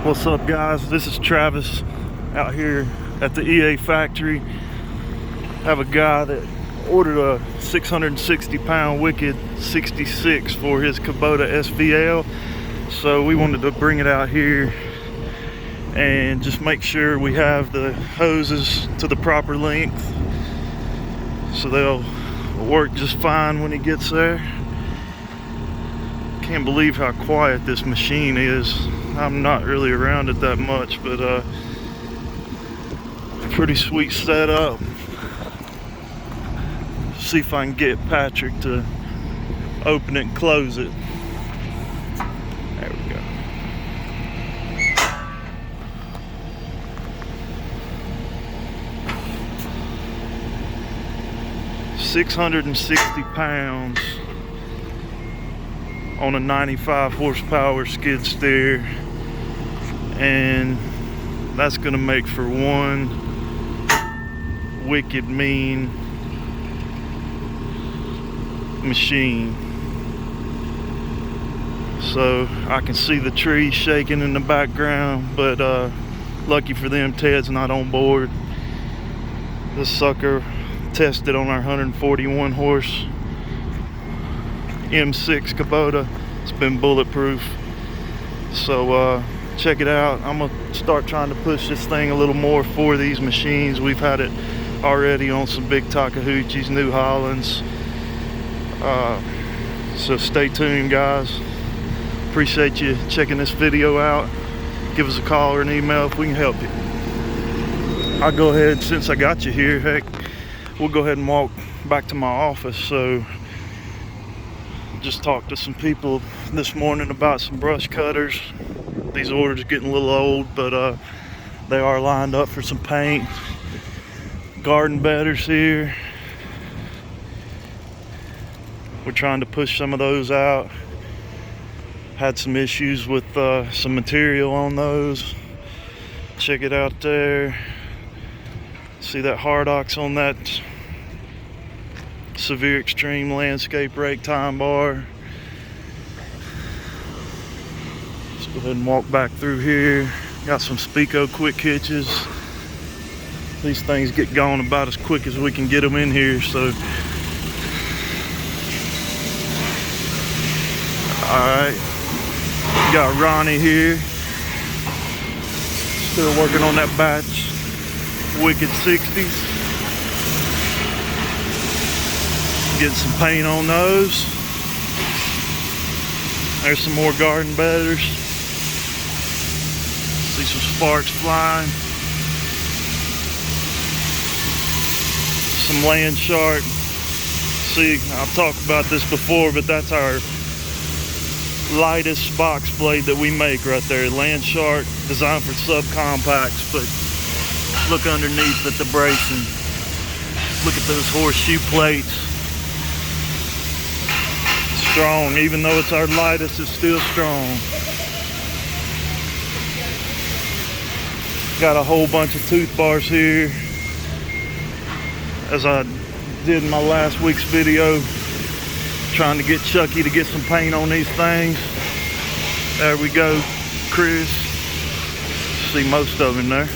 What's up, guys? This is Travis out here at the EA factory. Have a guy that ordered a 660-pound Wicked 66 for his Kubota SVL, so we wanted to bring it out here and just make sure we have the hoses to the proper length so they'll work just fine when he gets there. Can't believe how quiet this machine is. I'm not really around it that much, but pretty sweet setup. See if I can get Patrick to open it and close it. There we go. £660 on a 95 horsepower skid steer, and that's gonna make for one wicked mean machine. So I can see the tree shaking in the background, but lucky for them, Ted's not on board. This sucker tested on our 141 horse M6 Kubota. It's been bulletproof. So check it out. I'm gonna start trying to push this thing a little more for these machines. We've had it already on some big Takahachis, New Hollands. So stay tuned, guys. Appreciate you checking this video out. Give us a call or an email if we can help you. I'll go ahead, since I got you here, heck, we'll go ahead and walk back to my office. So just talked to some people this morning about some brush cutters. These orders are getting a little old, but they are lined up for some paint. Garden bedders here. We're trying to push some of those out. Had some issues with some material on those. Check it out there. See that hard ox on that Severe Extreme landscape rake time bar. Let's go ahead and walk back through here. Got some Spico quick hitches. These things get gone about as quick as we can get them in here. So, all right, got Ronnie here, still working on that batch Wicked 60s. Getting some paint on those. There's some more garden bedders. See some sparks flying. Some land shark. See, I've talked about this before, but that's our lightest box blade that we make right there. Land shark, designed for subcompacts, but look underneath at the bracing. Look at those horseshoe plates. Strong, even though it's our lightest, it's still strong. Got a whole bunch of tooth bars here, as I did in my last week's video, trying to get Chucky to get some paint on these things. There we go, Chris. See most of them there.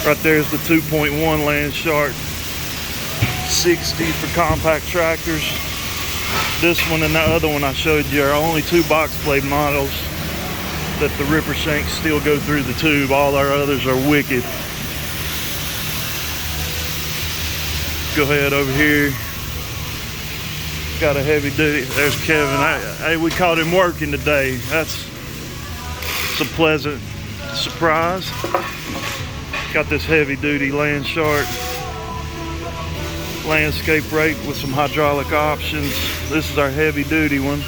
Right there's the 2.1 Land Shark 60 for compact tractors. This one and that other one I showed you are only two box blade models that the ripper shanks still go through the tube. All our others are wicked. Go ahead over here. Got a heavy duty. There's Kevin. Hey, we caught him working today. That's a pleasant surprise. Got this heavy duty Land Shark landscape rake with some hydraulic options. This is our heavy duty one.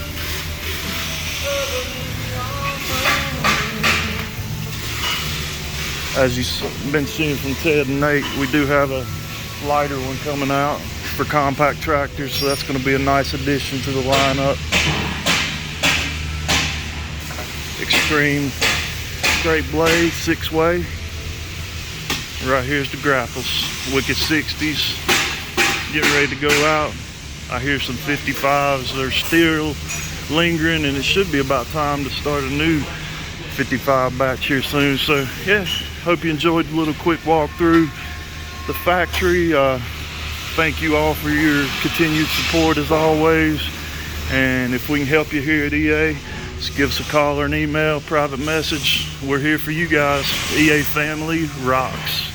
As you've been seeing from Ted and Nate, we do have a lighter one coming out for compact tractors, so that's going to be a nice addition to the lineup. Extreme straight blade, 6-way. Right here's the grapples, Wicked 60s. Getting ready to go out. I hear some 55s. They're still lingering, and it should be about time to start a new 55 batch here soon. So yeah, hope you enjoyed the little quick walk through the factory. Thank you all for your continued support as always. And if we can help you here at EA, just give us a call or an email, private message. We're here for you guys. EA family rocks.